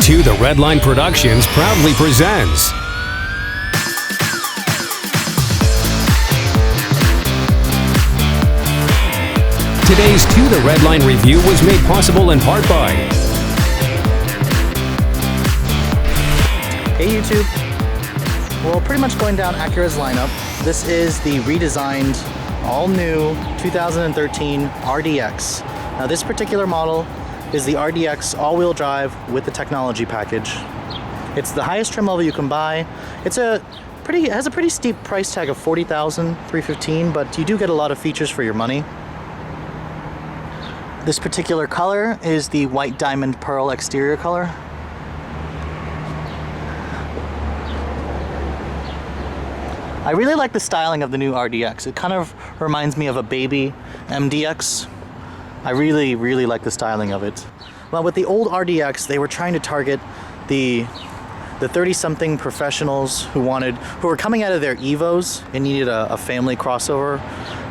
2, the Redline Productions proudly presents today's 2, the Redline review was made possible in part by Hey YouTube. Well, pretty much going down Acura's lineup. This is the redesigned, all-new 2013 RDX. Now this particular model is the RDX all-wheel drive with the technology package. It's the highest trim level you can buy. It has a pretty steep price tag of $40,315, but you do get a lot of features for your money. This particular color is the white diamond pearl exterior color. I really like the styling of the new RDX. It kind of reminds me of a baby MDX. I really, really like the styling of it. Well, with the old RDX, they were trying to target the 30-something professionals who were coming out of their Evos and needed a family crossover.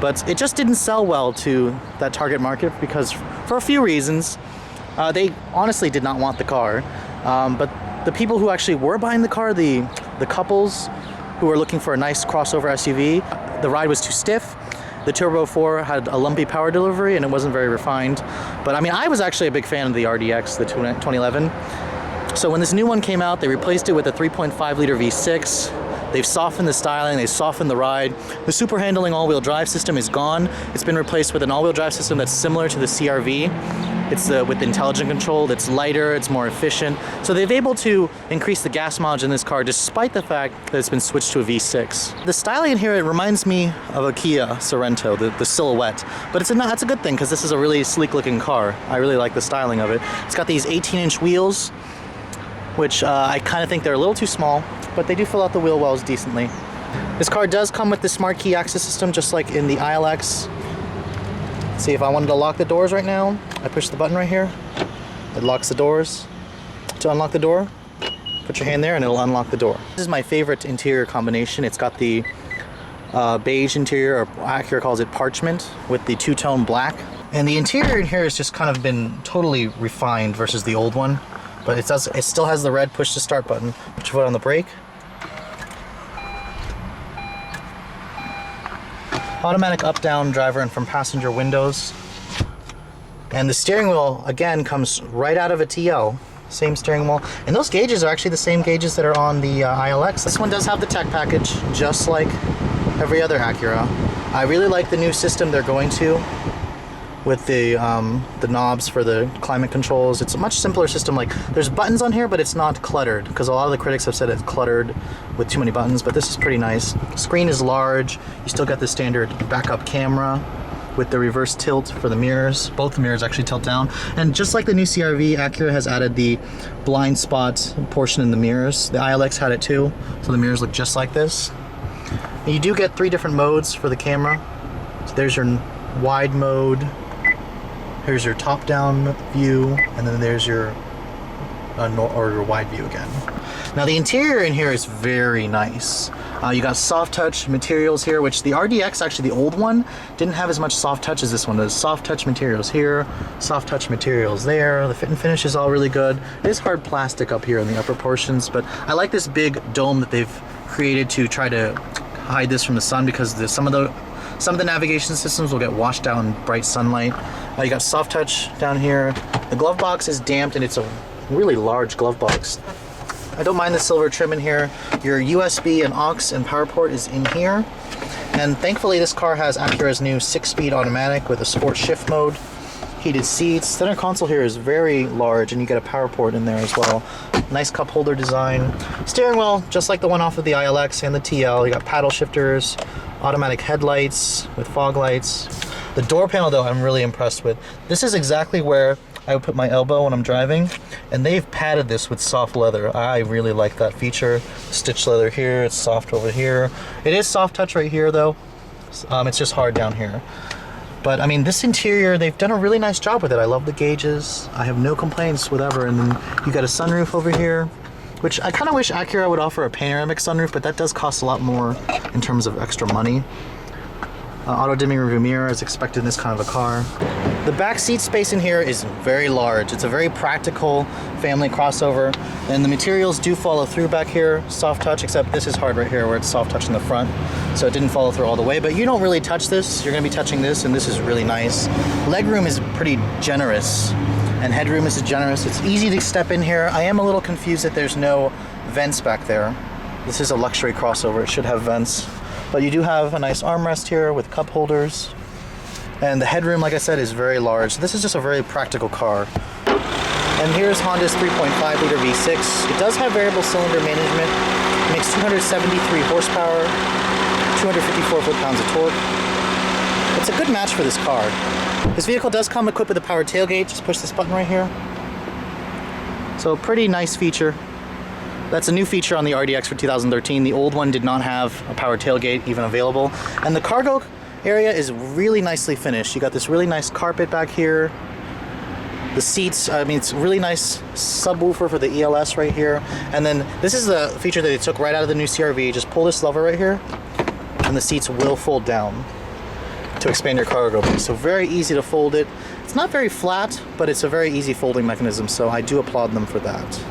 But it just didn't sell well to that target market because, for a few reasons, they honestly did not want the car. But the people who actually were buying the car, the couples who were looking for a nice crossover SUV, the ride was too stiff. The Turbo 4 had a lumpy power delivery and it wasn't very refined. But I mean, I was actually a big fan of the RDX, the 2011. So when this new one came out, they replaced it with a 3.5 liter V6. They've softened the styling, they've softened the ride. The super handling all-wheel drive system is gone. It's been replaced with an all-wheel drive system that's similar to the CR-V. It's with intelligent control, that's lighter, it's more efficient. So they've able to increase the gas mileage in this car despite the fact that it's been switched to a V6. The styling in here, it reminds me of a Kia Sorento, the silhouette. But that's a good thing because this is a really sleek looking car. I really like the styling of it. It's got these 18-inch wheels, which I kind of think they're a little too small, but they do fill out the wheel wells decently. This car does come with the smart key access system just like in the ILX. See, if I wanted to lock the doors right now, I push the button right here. It locks the doors. To unlock the door, put your hand there and it'll unlock the door. This is my favorite interior combination. It's got the beige interior, or Acura calls it parchment, with the two-tone black. And the interior in here has just kind of been totally refined versus the old one. But it still has the red push to start button. Put your foot on the brake. Automatic up-down driver and from passenger windows. And the steering wheel, again, comes right out of a TL. Same steering wheel. And those gauges are actually the same gauges that are on the ILX. This one does have the tech package, just like every other Acura. I really like the new system they're going to with the knobs for the climate controls. It's a much simpler system. Like, there's buttons on here, but it's not cluttered, because a lot of the critics have said it's cluttered with too many buttons, but this is pretty nice. Screen is large. You still got the standard backup camera with the reverse tilt for the mirrors. Both the mirrors actually tilt down. And just like the new CR-V, Acura has added the blind spot portion in the mirrors. The ILX had it too, so the mirrors look just like this. And you do get 3 different modes for the camera. So there's your wide mode, here's your top-down view, and then there's your your wide view again. Now the interior in here is very nice. You got soft touch materials here, which the RDX, actually the old one, didn't have as much soft touch as this one. There's soft touch materials here, soft touch materials there. The fit and finish is all really good. It is hard plastic up here in the upper portions, but I like this big dome that they've created to try to hide this from the sun, because some of the navigation systems will get washed out in bright sunlight. You got soft touch down here. The glove box is damped, and it's a really large glove box. I don't mind the silver trim in here. Your USB and aux and power port is in here. And thankfully this car has Acura's new 6-speed automatic with a sport shift mode. Heated seats. Center console here is very large, and you get a power port in there as well. Nice cup holder design. Steering wheel, just like the one off of the ILX and the TL. You got paddle shifters, automatic headlights with fog lights. The door panel, though, I'm really impressed with. This is exactly where I would put my elbow when I'm driving, and they've padded this with soft leather. I really like that feature. Stitch leather here, it's soft over here. It is soft touch right here, though. It's just hard down here. But I mean, this interior, they've done a really nice job with it. I love the gauges. I have no complaints, whatever. And then you got a sunroof over here, which I kind of wish Acura would offer a panoramic sunroof, but that does cost a lot more in terms of extra money. Auto dimming rearview mirror is expected in this kind of a car. The back seat space in here is very large. It's a very practical family crossover, and the materials do follow through back here, soft touch, except this is hard right here where it's soft touch in the front, so it didn't follow through all the way, but you don't really touch this. You're gonna be touching this, and this is really nice. Legroom is pretty generous, and headroom is generous. It's easy to step in here. I am a little confused that there's no vents back there. This is a luxury crossover, it should have vents. But you do have a nice armrest here with cup holders. And the headroom, like I said, is very large. This is just a very practical car. And here's Honda's 3.5 liter V6. It does have variable cylinder management. It makes 273 horsepower, 254 foot-pounds of torque. It's a good match for this car. This vehicle does come equipped with a power tailgate. Just push this button right here. So pretty nice feature. That's a new feature on the RDX for 2013. The old one did not have a power tailgate even available. And the cargo area is really nicely finished. You got this really nice carpet back here. The seats, I mean, it's a really nice subwoofer for the ELS right here. And then this is a feature that they took right out of the new CR-V. Just pull this lever right here, and the seats will fold down to expand your cargo bay. So very easy to fold it. It's not very flat, but it's a very easy folding mechanism, so I do applaud them for that.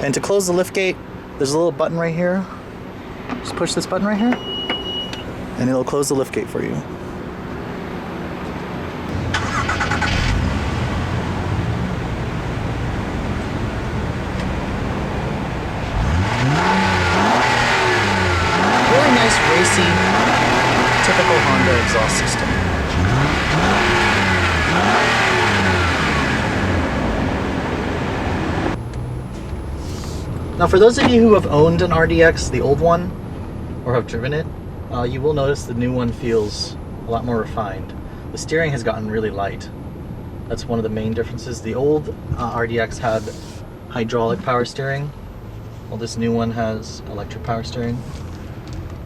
And to close the liftgate, there's a little button right here. Just push this button right here, and it'll close the liftgate for you. Really nice, racy, typical Honda exhaust system. Now for those of you who have owned an RDX, the old one, or have driven it, you will notice the new one feels a lot more refined. The steering has gotten really light. That's one of the main differences. The old RDX had hydraulic power steering, while this new one has electric power steering.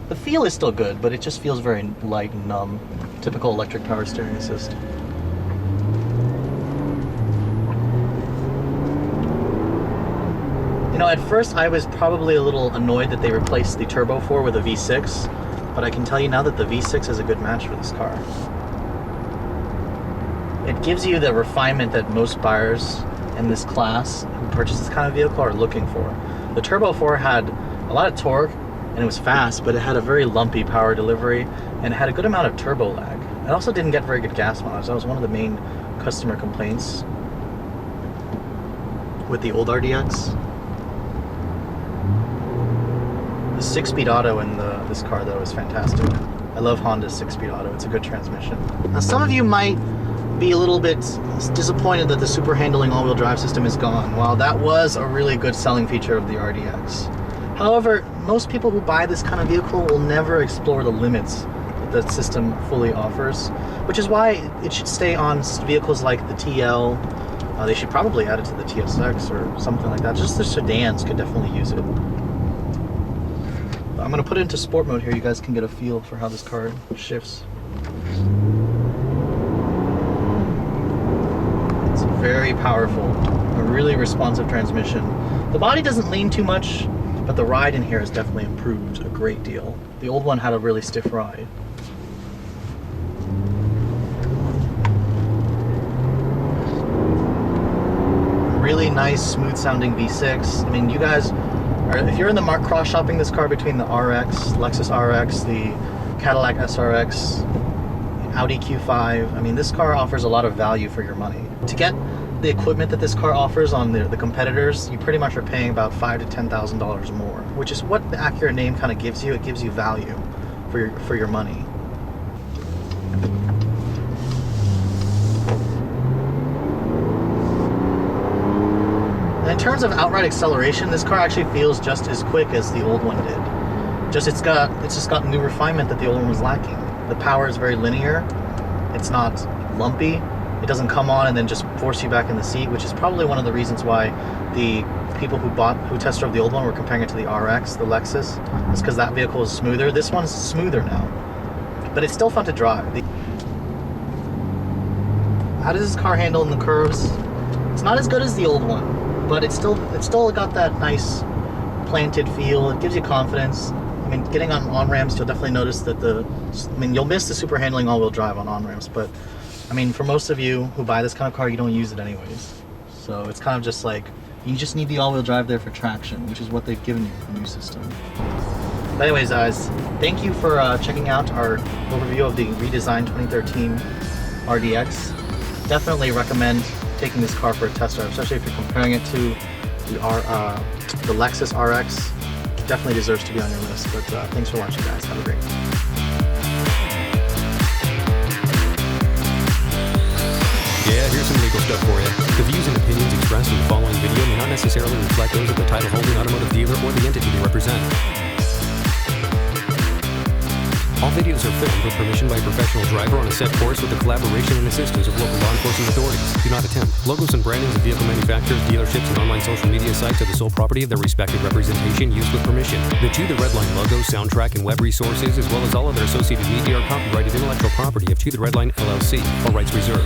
The feel is still good, but it just feels very light and numb. Typical electric power steering assist. You know, at first I was probably a little annoyed that they replaced the Turbo 4 with a V6, but I can tell you now that the V6 is a good match for this car. It gives you the refinement that most buyers in this class who purchase this kind of vehicle are looking for. The Turbo 4 had a lot of torque, and it was fast, but it had a very lumpy power delivery, and it had a good amount of turbo lag. It also didn't get very good gas mileage. That was one of the main customer complaints with the old RDX. The 6-speed auto in this car, though, is fantastic. I love Honda's 6-speed auto. It's a good transmission. Now, some of you might be a little bit disappointed that the super handling all-wheel drive system is gone. While that was a really good selling feature of the RDX. However, most people who buy this kind of vehicle will never explore the limits that the system fully offers, which is why it should stay on vehicles like the TL. They should probably add it to the TSX or something like that. Just the sedans could definitely use it. I'm going to put it into sport mode here. You guys can get a feel for how this car shifts. It's very powerful, a really responsive transmission. The body doesn't lean too much, but the ride in here has definitely improved a great deal. The old one had a really stiff ride. Really nice, smooth sounding V6. I mean, you guys, if you're in the market cross shopping this car between the RX, Lexus RX, the Cadillac SRX, Audi Q5, I mean, this car offers a lot of value for your money. To get the equipment that this car offers on the competitors, you pretty much are paying about $5,000 to $10,000 more, which is what the Acura name kind of gives you. It gives you value for your money. And in terms of outright acceleration, this car actually feels just as quick as the old one did. It's just got new refinement that the old one was lacking. The power is very linear. It's not lumpy. It doesn't come on and then just force you back in the seat, which is probably one of the reasons why the people who test drove the old one were comparing it to the RX, the Lexus. It's because that vehicle is smoother. This one's smoother now, but it's still fun to drive. How does this car handle in the curves? It's not as good as the old one, but it's still got that nice planted feel. It gives you confidence. I mean, getting on ramps, you'll definitely notice that you'll miss the super handling all-wheel drive on ramps, but I mean, for most of you who buy this kind of car, you don't use it anyways. So it's kind of just like, you just need the all-wheel drive there for traction, which is what they've given you with the new system. But anyways, guys, thank you for checking out our overview of the redesigned 2013 RDX. Definitely recommend taking this car for a test drive, especially if you're comparing it to the Lexus RX. Definitely deserves to be on your list. But thanks for watching, guys. Have a great one. Yeah, here's some legal stuff for you. The views and opinions expressed in the following video may not necessarily reflect those of the title holding automotive dealer or the entity they represent. All videos are filmed with permission by a professional driver on a set course with the collaboration and assistance of local law enforcement authorities. Do not attempt. Logos and brandings of vehicle manufacturers, dealerships, and online social media sites are the sole property of their respective representation used with permission. The To The Redline logo, soundtrack, and web resources, as well as all other associated media, are copyrighted intellectual property of To The Redline LLC. All rights reserved.